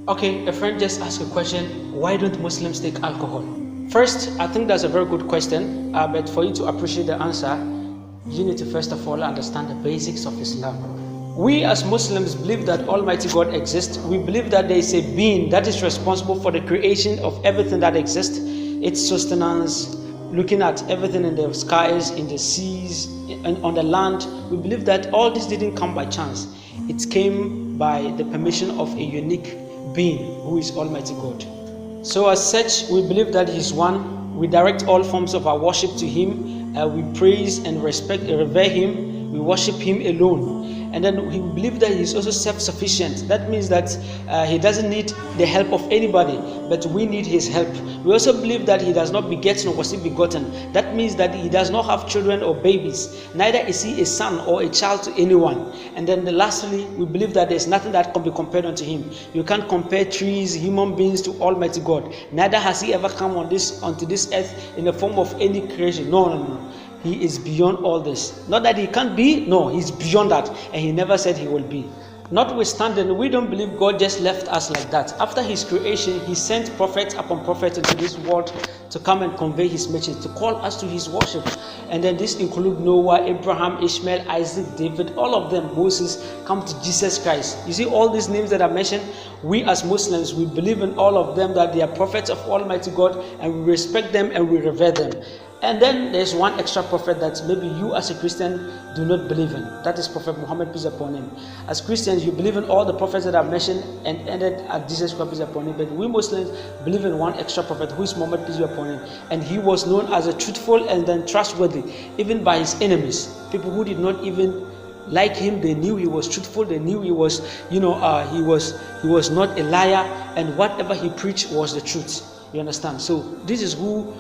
Okay, a friend just asked a question, why don't Muslims take alcohol? First, I think that's a very good question, but for you to appreciate the answer, you need to first of all understand the basics of Islam. We as Muslims believe that Almighty God exists. We believe that there is a being that is responsible for the creation of everything that exists, its sustenance, looking at everything in the skies, in the seas, and on the land. We believe that all this didn't come by chance. It came by the permission of a unique being who is Almighty God. So as such, we believe that He is one. We direct all forms of our worship to Him. We praise and respect and revere Him. We worship Him alone. And then we believe that He is also self-sufficient. That means that He doesn't need the help of anybody, but we need His help. We also believe that He does not beget nor was He begotten. That means that He does not have children or babies. Neither is He a son or a child to anyone. And then lastly, we believe that there is nothing that can be compared unto Him. You can't compare trees, human beings to Almighty God. Neither has He ever come onto this earth in the form of any creation. No. He is beyond all this. Not that He can't be, no, He's beyond that. And He never said He will be. Notwithstanding, we don't believe God just left us like that. After His creation, He sent prophet upon prophet into this world to come and convey His message, to call us to His worship. And then this includes Noah, Abraham, Ishmael, Isaac, David, all of them, Moses, come to Jesus Christ. You see all these names that I mentioned, we as Muslims, we believe in all of them, that they are prophets of Almighty God, and we respect them and we revere them. And then there's one extra prophet that maybe you as a Christian do not believe in. That is Prophet Muhammad, peace upon him. As Christians, you believe in all the prophets that I've mentioned and ended at Jesus Christ, peace upon him. But we Muslims believe in one extra prophet who is Muhammad, peace upon him. And he was known as a truthful and then trustworthy, even by his enemies. People who did not even like him, they knew he was truthful. They knew he was, he was not a liar, and whatever he preached was the truth. You understand? So this is who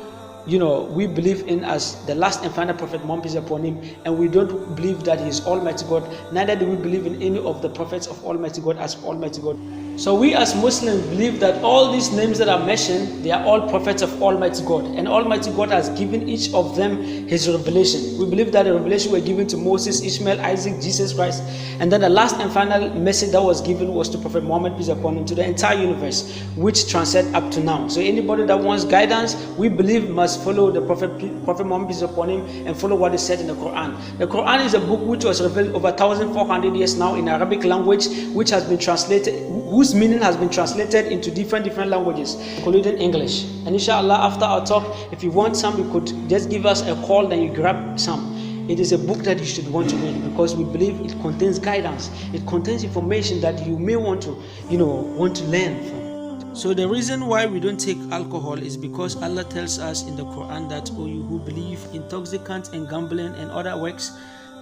we believe in as the last and final prophet, Muhammad peace upon him, and we don't believe that he is Almighty God. Neither do we believe in any of the prophets of Almighty God as Almighty God. So we as Muslims believe that all these names that are mentioned, they are all prophets of Almighty God, and Almighty God has given each of them His revelation. We believe that the revelation were given to Moses, Ishmael, Isaac, Jesus Christ, and then the last and final message that was given was to Prophet Muhammad peace upon him, to the entire universe, which transcends up to now. So anybody that wants guidance, we believe must follow the Prophet Muhammad peace upon him and follow what is said in the Quran. The Quran is a book which was revealed over 1,400 years now in Arabic language, which has been translated, whose meaning has been translated into different languages, including English. And inshallah, after our talk, if you want some, you could just give us a call, then you grab some. It is a book that you should want to read, because we believe it contains guidance. It contains information that you may want to learn from. So the reason why we don't take alcohol is because Allah tells us in the Quran that, "O you who believe, intoxicants and gambling and other works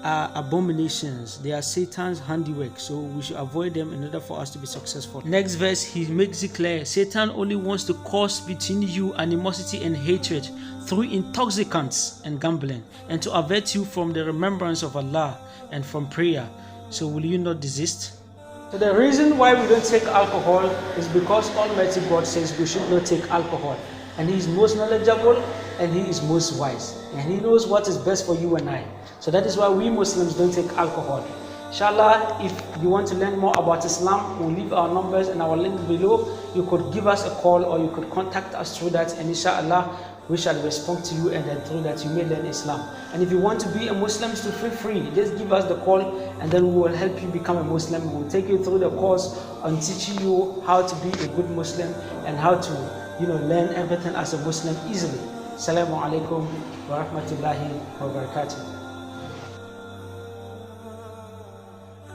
are abominations. They are Satan's handiwork, so we should avoid them in order for us to be successful." Next verse, he makes it clear, Satan only wants to cause between you animosity and hatred through intoxicants and gambling, and to avert you from the remembrance of Allah and from prayer. So will you not desist? So the reason why we don't take alcohol is because Almighty God says we should not take alcohol. And He is most knowledgeable and He is most wise. And He knows what is best for you and I. So that is why we Muslims don't take alcohol. Inshallah, if you want to learn more about Islam, we'll leave our numbers and our link below. You could give us a call or you could contact us through that, and inshallah, we shall respond to you, and then through that you may learn Islam. And if you want to be a Muslim, so feel free, just give us the call, and then we will help you become a Muslim. We will take you through the course on teaching you how to be a good Muslim and how to learn everything as a Muslim easily. Assalamu alaikum wa rahmatullahi wa barakatuh.